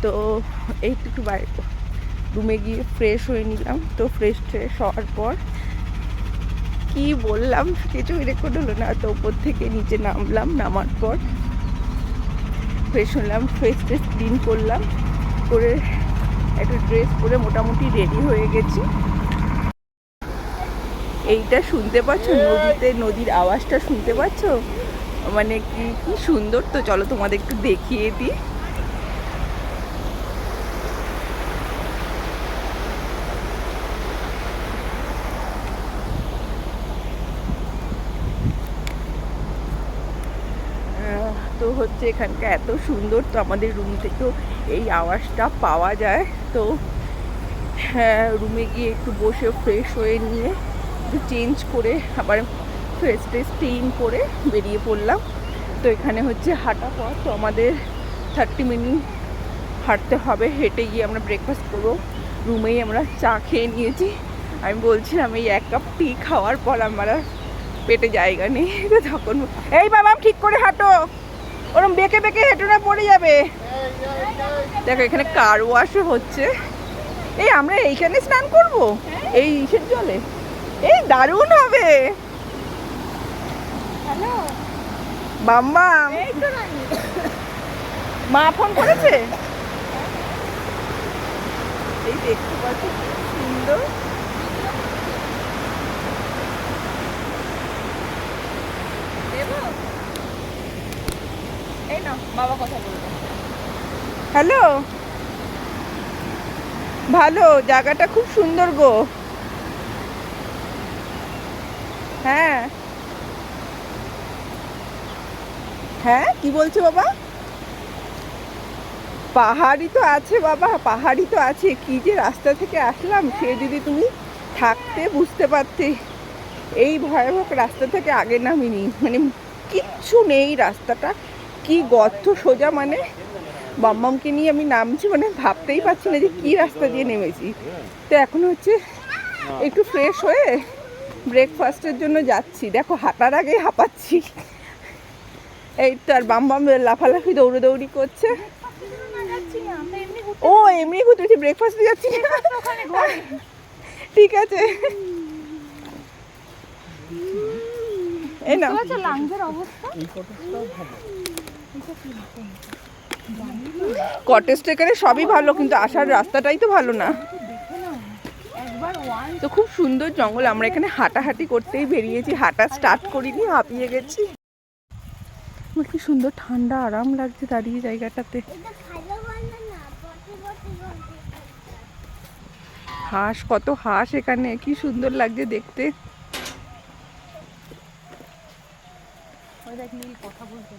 তো একটু বাইরে রুমে গিয়ে ফ্রেশ হয়ে নিলাম। তো ফ্রেশ হওয়ার পর কি বললাম কিছুই রেকর্ড হলো না। তো ওপর থেকে নিচে নামলাম, নামার পর ফ্রেশ হলাম, ফেস ক্লিন করলাম, করে একটু ড্রেস পরে মোটামুটি রেডি হয়ে গেছি। এইটা শুনতে পাচ্ছ, নদীর আওয়াজটা শুনতে পাচ্ছ? মানে কি সুন্দর। তো চলো তোমাদের একটু দেখিয়ে দিই। তো হচ্ছে এখানকার এত সুন্দর। তো আমাদের রুম থেকেও এই আওয়াজটা পাওয়া যায়। তো হ্যাঁ, রুমে গিয়ে একটু বসে ফ্রেশ হয়ে নিয়ে একটু চেঞ্জ করে আবার ফেস ক্লিন করে বেরিয়ে পড়লাম। তো এখানে হচ্ছে হাঁটা পথ। তো আমাদের 30 মিনিট হাঁটতে হবে। হেঁটে গিয়ে আমরা ব্রেকফাস্ট করবো। রুমেই আমরা চা খেয়ে নিয়েছি। আমি বলছিলাম এই 1 কাপ টি খাওয়ার পর আমার পেটে জায়গা নেই। তো তখন এই বাবা ঠিক করে হাঁটো, ওরম বেঁকে বেঁকে হেঁটে না পড়ে যাবে। দেখো এখানে কার ওয়াশও হচ্ছে। এই আমরা এইখানে স্নান করব এই ইসের জলে, এই দারুণ হবে। হ্যালো বাম্মা, মা ফোন করেছে। এই দেখতে পাচ্ছি সুন্দর। এই না বাবা কথা বলবে। হ্যালো, ভালো, জায়গাটা খুব সুন্দর গো। হ্যাঁ হ্যাঁ, কি বলছো বাবা? পাহাড়ি তো আছে বাবা, পাহাড়ি তো আছে। কি যে রাস্তা থেকে আসলাম, সে যদি তুমি থাকতে বুঝতে পারতে। এই ভয়াবহ রাস্তা থেকে আগে নামিনি, মানে কিচ্ছু নেই রাস্তাটা। কি গর্ত সোজা, মানে বাম্মামকে নিয়ে আমি নামছি, মানে ভাবতেই পারছি না যে কি রাস্তা দিয়ে নেমেছি। তো এখন হচ্ছে একটু ফ্রেশ হয়ে ব্রেকফাস্টের জন্য যাচ্ছি। দেখো হাঁটার আগে হাঁপাচ্ছি। এই তো আর বাম্মাম লাফালাফি দৌড়ি করছে। ও এমনি ঘুরতেছি, ব্রেকফাস্টে যাচ্ছি। ঠিক আছে। এই না কটেজটা এখানে সবই ভালো, কিন্তু আসার রাস্তাটাই তো ভালো না। তো খুব সুন্দর জঙ্গল। আমরা এখানে হাঁটাহাঁটি করতেই বেরিয়েছি, হাঁটা স্টার্ট করিনি, হাঁপিয়ে গেছি। আমার কি সুন্দর ঠান্ডা, আরাম লাগছে দাঁড়িয়ে জায়গাটাতে। হাঁস, কত হাঁস এখানে, কি সুন্দর লাগছে দেখতে। কথা বলতে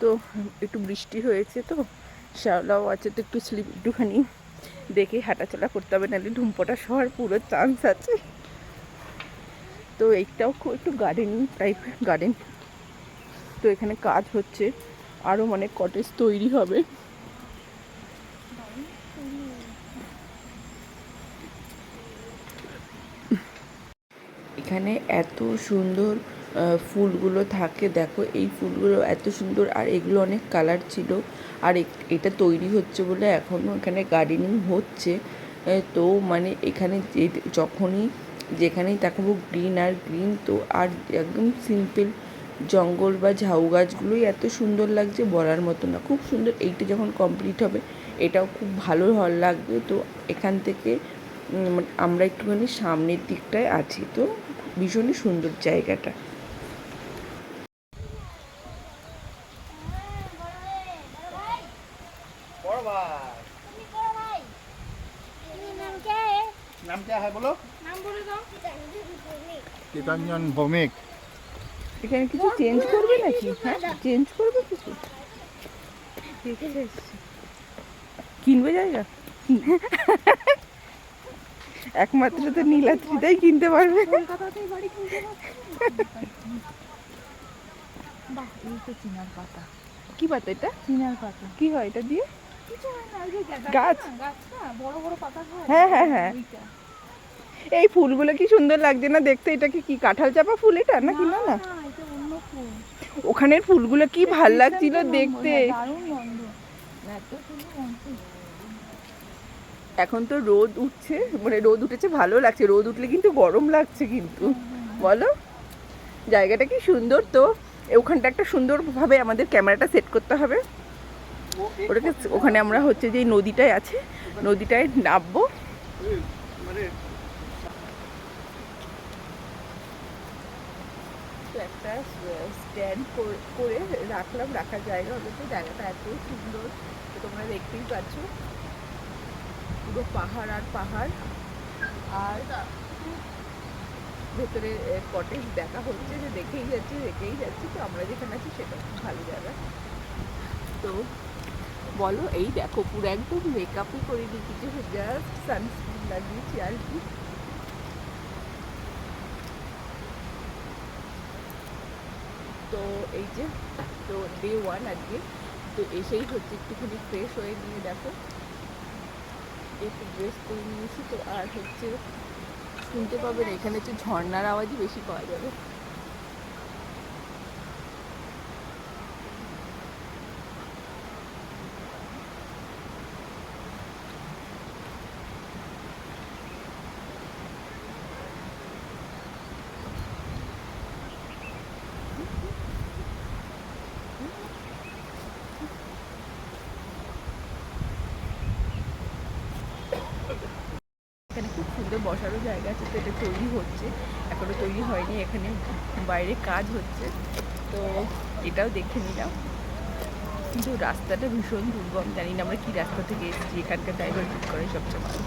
তো একটু বৃষ্টি হয়েছে, তো শ্যাওলাও আছে, তো একটু স্লিপ একটুখানি দেখে হাঁটাচলা করতে হবে, নাহলে ঢুমপোটা শোয়ার পুরো চান্স আছে। তো এইটাও খুব একটু গার্ডেনিং টাইপের গার্ডেন। তো এখানে কাজ হচ্ছে, আরও মানে কটেজ তৈরি হবে। এখানে এত সুন্দর ফুলগুলো থাকে, দেখো এই ফুলগুলো এত সুন্দর, আর এগুলো অনেক কালার ছিল। আর এটা তৈরি হচ্ছে বলে এখনও এখানে গার্ডেনিং হচ্ছে। তো মানে এখানে যখনই যেখানেই তাকাবো গ্রিন আর গ্রিন। তো আর একদম সিম্পল জঙ্গল বা ঝাউ গাছগুলোই এত সুন্দর লাগছে, বলার মতো না, খুব সুন্দর। এইটা যখন কমপ্লিট হবে এটাও খুব ভালো লাগবে। তো এখান থেকে আমরা একটুখানি সামনের দিকটায় আছি। তো ভীষণই সুন্দর জায়গাটা। नाम क्या है बोलो? চিত্তরঞ্জন ভৌমিক। এখানে কিছু চেঞ্জ করবে নাকি? হ্যাঁ, চেঞ্জ করবে কিছু? কিনবে জায়গা? একমাত্র তো নীলাদ্রিটাই কিনতে পারবে। কি পাতা এটা? চিনার পাতা। কি হয় এটা দিয়ে? গাছ, হ্যাঁ হ্যাঁ হ্যাঁ, এই ফুলগুলো কি সুন্দর লাগছে না দেখতে। এটা কি কাঁঠাল চাপা ফুল এটা নাকি? না না, ওখানের ফুলগুলো কি ভাল লাগছিল দেখতে। এখন তো রোদ উঠছে, মানে রোদ উঠেছে ভালো লাগছে, রোদ উঠলে কিন্তু গরম লাগছে কিন্তু, বলো জায়গাটা কি সুন্দর। তো ওখানটা একটা সুন্দরভাবে আমাদের ক্যামেরাটা সেট করতে হবে। ওটাকে ওখানে আমরা হচ্ছে যে নদীটায় আছে, নদীটায় নামবো। তো একটা স্ট্যান্ড করে রাখলাম, রাখার জায়গা হলো। তো জায়গাটা এত সুন্দর, তো তোমরা দেখতেই পাচ্ছ পুরো পাহাড় আর পাহাড়, আর ভেতরে কটেজ দেখা হচ্ছে, যে দেখেই যাচ্ছি। তো আমরা যেখানে আছি সেটা খুব ভালো জায়গা। তো বলো, এই দেখো পুরো একদম মেকআপই করিনি কিছু, জাস্ট সানস্ক্রিন লাগিয়েছি আর কি। তো এই যে, তো ডে 1 আজকে। তো এসেই হচ্ছে একটুখানি ফ্রেশ হয়ে নিয়ে দেখো একটু ড্রেস করে নিয়েছি। তো আর হচ্ছে শুনতে পাবেন এখানে হচ্ছে ঝর্ণার আওয়াজই বেশি পাওয়া যাবে। এখানে খুব সুন্দর বসারও জায়গা আছে। তো এটা তৈরি হচ্ছে, এখনো তৈরি হয়নি, এখানে বাইরে কাজ হচ্ছে। তো এটাও দেখে নিলাম, কিন্তু রাস্তাটা ভীষণ দুর্গম। জানি না আমরা কি রাস্তা থেকে এসেছি, এখানকার ড্রাইভার ঠিক করে সবচেয়ে ভালো।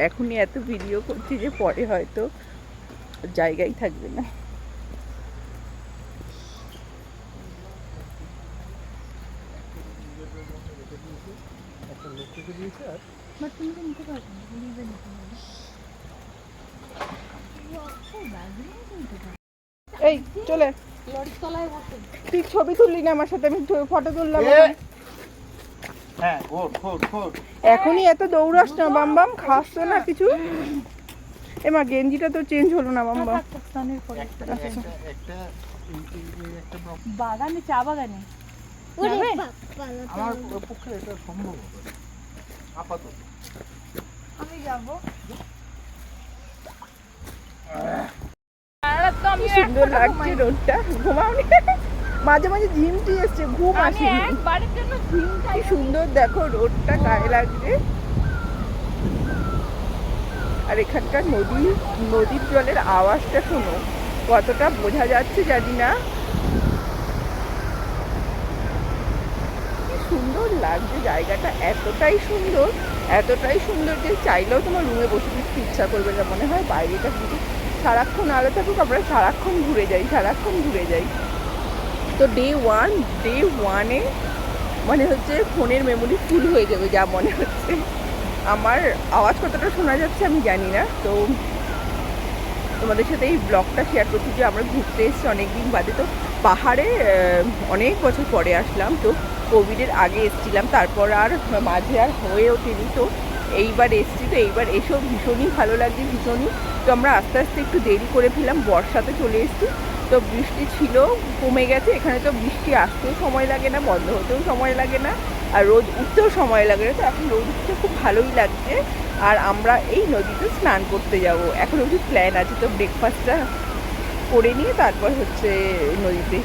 এখনই এত ভিডিও করছি যে পরে হয়তো জায়গাই থাকবে না। এই চলে তুই ছবি তুললি না আমার সাথে, আমি ফটো তুললাম। হ্যাঁ, এখনই এত দৌড়াস না বাম, খাস তো না কিছু। এমা গেঞ্জিটা তো চেঞ্জ হলো না বাম্বা। বাগানে, চা বাগানে আমার পক্ষে এটা সম্ভব হবে আপাতত। আমি যাবো। কি সুন্দর লাগছে রোদটা, ঘুমাওনি? মাঝে মাঝে ঝিমটি এসছে, ঘুম আসেনি। কি সুন্দর দেখো রোদটা গায়ে লাগছে। আর এখানকার নদীর জলের আওয়াজটা শোনো, কতটা বোঝা যাচ্ছে জানি না। কি সুন্দর লাগছে জায়গাটা, এতটাই সুন্দর যে চাইলেও তোমার রুমে বসে থাকতে ইচ্ছা করবে না। মনে হয় বাইরেটা শুধু সারাক্ষণ আলো থাকুক, আমরা সারাক্ষণ ঘুরে যাই। তো ডে 1-এ মানে হচ্ছে ফোনের মেমোরি ফুল হয়ে যাবে যা মনে হচ্ছে। আমার আওয়াজ কতটা শোনা যাচ্ছে আমি জানি না। তো তোমাদের সাথে এই ব্লগটা শেয়ার করছি যে আমরা ঘুরতে এসেছি অনেকদিন বাদে। তো পাহাড়ে অনেক বছর পরে আসলাম। তো কোভিডের আগে এসেছিলাম, তারপর আর মাঝে আর হয়ে ওঠেনি। তো এইবার এসেছি, তো এইবার এসেও ভীষণই ভালো লাগছে, ভীষণই। তো আমরা আস্তে আস্তে একটু দেরি করে ফেললাম, বর্ষাতে চলে এসেছি। তো বৃষ্টি ছিল, কমে গেছে। এখানে তো বৃষ্টি আসতেও সময় লাগে না, বন্ধ হতেও সময় লাগে না, আর রোদ উঠতেও সময় লাগে না। তো এখন রোদ উঠতে খুব ভালোই লাগছে। আর আমরা এই নদীতে স্নান করতে যাব, এখন অবধি প্ল্যান আছে। তো ব্রেকফাস্টটা করে নিয়ে তারপর হচ্ছে নদীতে।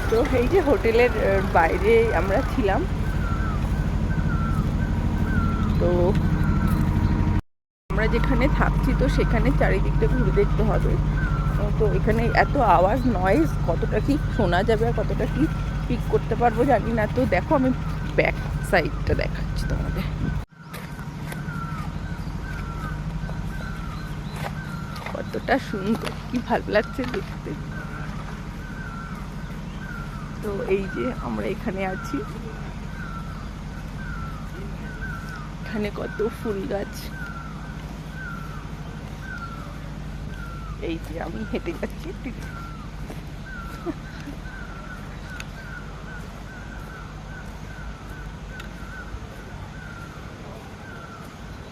তো এই যে হোটেলের বাইরে আমরা ছিলাম। তো আমরা যেখানে থাকছি তো সেখানে চারিদিকটা ঘুরে দেখতে হবে। তো এখানে এত আওয়াজ, নয়েজ, কতটা কি শোনা যাবে আর কতটা কি পিক করতে পারবো জানি না। তো দেখো আমি ব্যাক সাইডটা দেখাচ্ছি তোমাদের। কতটা সুন্দর, কি ভালো লাগছে দেখতে। তো এই যে আমরা এখানে আছি, এখানে কত ফুল গাছ। এই যে আমি হেঁটে যাচ্ছি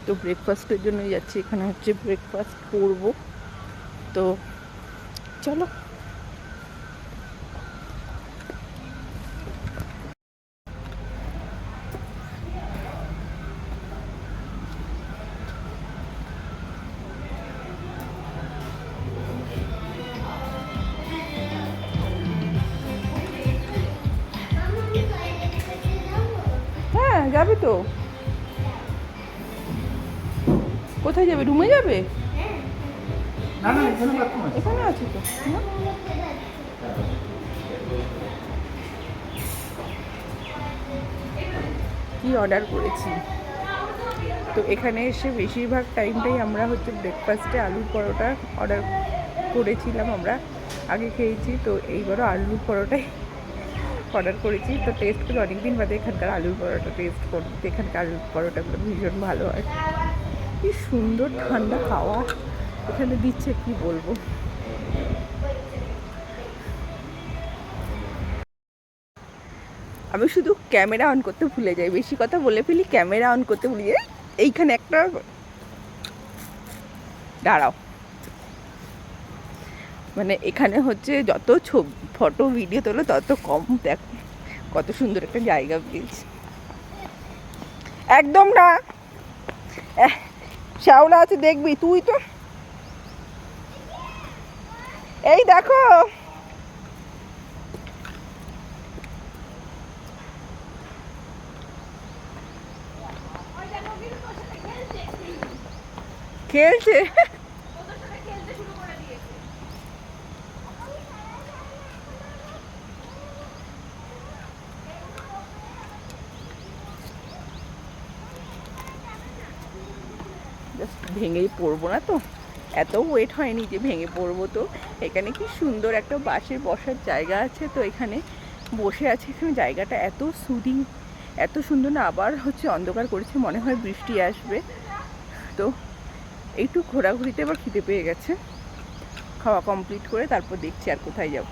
তো ব্রেকফাস্টের জন্য যাচ্ছি, এখানে হচ্ছে ব্রেকফাস্ট করবো। তো চলো। হ্যাঁ যাবে তো। কোথায় যাবে? রুমে যাবে? না না, এখানে বাথরুম আছে। এখানে আছে তো। কি অর্ডার করেছি, তো এখানে এসে বেশিরভাগ টাইমটাই আমরা হচ্ছে ব্রেকফাস্টে আলুর পরোটা অর্ডার করেছিলাম। আমরা আগে খেয়েছি, তো এইবারও আলুর পরোটাই অর্ডার করেছি। তো টেস্ট করে অনেকদিন বাদে এখানকার আলুর পরোটা টেস্ট করতে। এখানকার আলুর পরোটাগুলো ভীষণ ভালো হয়। কি সুন্দর ঠান্ডা হাওয়া এখানে দিচ্ছে, কি বলবো। আমি শুধু ক্যামেরা অন করতে ভুলে যাই, বেশি কথা বলে ফেলি, ক্যামেরা অন করতে ভুলে যাই। এইখানে একটা দাঁড়াও, মানে এখানে হচ্ছে যত ফটো ভিডিও তোলো তত কম। দেখ কত সুন্দর একটা জায়গা পেয়েছি। একদম না, শ্যাওলা আছে দেখবি তুই তো। এই দেখো, খেলছে। জাস্ট ভেঙেই পড়বো না তো, এত ওয়েট হয়নি যে ভেঙে পড়বো। তো এখানে কি সুন্দর একটা বাসের বসার জায়গা আছে, তো এখানে বসে আছে। এখানে জায়গাটা এত সুদিং, এত সুন্দর না। আবার হচ্ছে অন্ধকার করেছে, মনে হয় বৃষ্টি আসবে। তো একটু ঘোরাঘুরিতে আবার খিদে পেয়ে গেছে। খাওয়া কমপ্লিট করে তারপর দেখছি আর কোথায় যাব।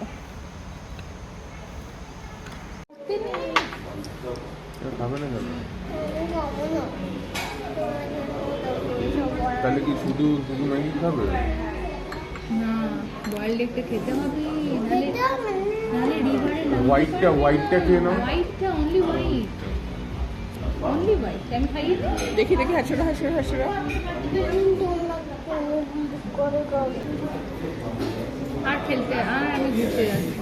তাহলে কি শুধু শুধু ম্যাগি খাবে? না, বয়েলড এগটা খেতে হবে, নাহলে রিভারে হোয়াইটটা খেয়ে নাও। হোয়াইটটা অনলি হোয়াইট, অনলি হোয়াইট। আমি খাইয়ে দিই। দেখি দেখি, হাসিরা হাসিরা হাসিরা। আর খেলতে, আর আমি ঘুরতে যাচ্ছি।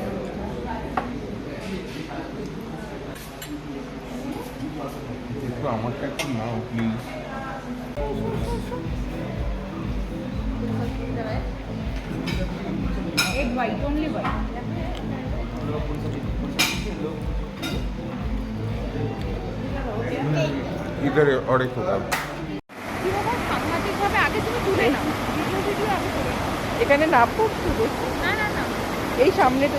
একটু আমারটা একটু নাও please. Egg white, only white. इधर और एक होगा। সাংঘাতিকভাবে আগে তুমি তুলে নাও, ভিডিও আগে তুলে নাও। এখানে নামবো শুধু, না না না, এই সামনে তো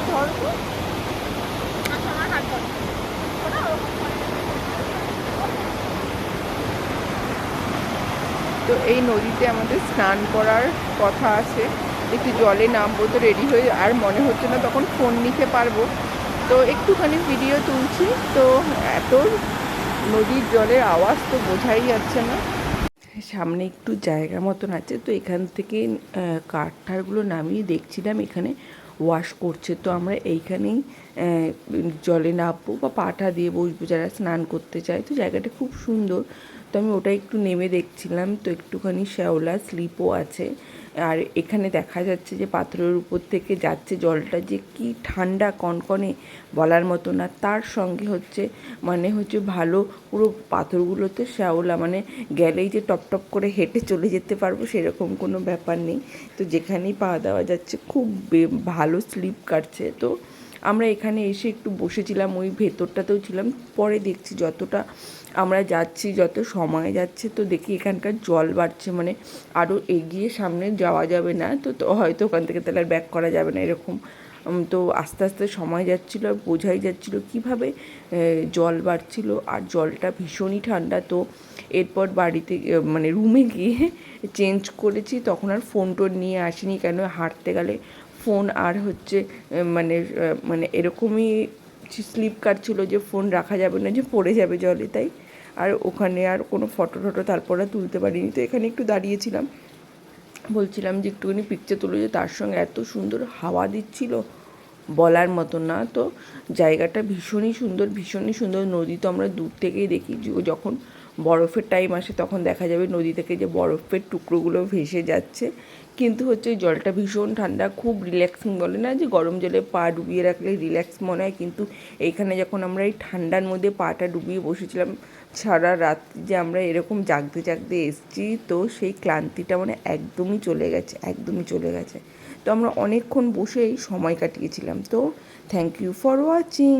ধরো। আমার হাত ধরো। তো এই নদীতে আমাদের স্নান করার কথা আছে। একটু জলে নামবো, তো রেডি হয়ে আর মনে হচ্ছে না তখন ফোন নিতে পারবো। তো একটুখানি ভিডিও তুলছি। তো এত নদীর জলের আওয়াজ তো বোঝাই যাচ্ছে না। সামনে একটু জায়গা মতন আছে, তো এখান থেকে কাঠটারগুলো নামিয়ে দেখছিলাম এখানে ওয়াশ করছে। তো আমরা এইখানেই জলে নামবো বা পাটা দিয়ে বসবো যারা স্নান করতে চায়। তো জায়গাটা খুব সুন্দর, তো আমি ওটা একটু নেমে দেখছিলাম। তো একটুখানি শ্যাওলা স্লিপও আছে। আর এখানে দেখা যাচ্ছে যে পাথরের উপর থেকে যাচ্ছে জলটা, যে কি ঠান্ডা কনকনে বলার মতো না। তার সঙ্গে হচ্ছে মানে হচ্ছে ভালো পুরো পাথরগুলোতে শ্যাওলা, মানে গেলেই যে টপ টপ করে হেঁটে চলে যেতে পারবো সেরকম কোনো ব্যাপার নেই। তো যেখানেই পা দেওয়া যাচ্ছে খুব ভালো স্লিপ কাটছে। তো আমরা এখানে এসে একটু বসেছিলাম, ওই ভেতরটাতেও ছিলাম। পরে দেখছি যতটা আমরা যাচ্ছি, যত সময় যাচ্ছে, তো দেখি এখানকার জল বাড়ছে, মানে আরও এগিয়ে সামনে যাওয়া যাবে না, তো হয়তো ওখান থেকে তাহলে আর ব্যাক করা যাবে না এরকম। তো আস্তে আস্তে সময় যাচ্ছিলো, আর বোঝাই যাচ্ছিলো কীভাবে জল বাড়ছিল, আর জলটা ভীষণই ঠান্ডা। তো এরপর বাড়িতে মানে রুমে গিয়ে চেঞ্জ করেছি, তখন আর ফোন টোন নিয়ে আসিনি, কেন হাঁটতে গেলে ফোন আর হচ্ছে মানে মানে এরকমই স্লিপ কাটছিল যে ফোন রাখা যাবে না, যে পড়ে যাবে জলে, তাই আর ওখানে আর কোনো ফটো টটো তারপরে তুলতে পারিনি। তো এখানে একটু দাঁড়িয়েছিলাম, বলছিলাম যে একটুখানি পিকচার তুলে, যে তার সঙ্গে এত সুন্দর হাওয়া দিচ্ছিল বলার মতো না। তো জায়গাটা ভীষণই সুন্দর, ভীষণই সুন্দর। নদী তো আমরা দূর থেকেই দেখি, যখন বরফের টাইম আসে তখন দেখা যাবে নদী থেকে যে বরফের টুকরোগুলো ভেসে যাচ্ছে, কিন্তু হচ্ছে জলটা ভীষণ ঠান্ডা, খুব রিল্যাক্সিং। বলে না যে গরম জলে পা ডুবিয়ে রাখলে রিল্যাক্স মনে হয়, কিন্তু এইখানে যখন আমরা এই ঠান্ডার মধ্যে পাটা ডুবিয়ে বসেছিলাম, সারা রাত যে আমরা এরকম জাগতে জাগতে এসেছি, তো সেই ক্লান্তিটা মানে একদমই চলে গেছে, একদমই চলে গেছে। তো আমরা অনেকক্ষণ বসেই সময় কাটিয়েছিলাম। তো থ্যাংক ইউ ফর ওয়াচিং।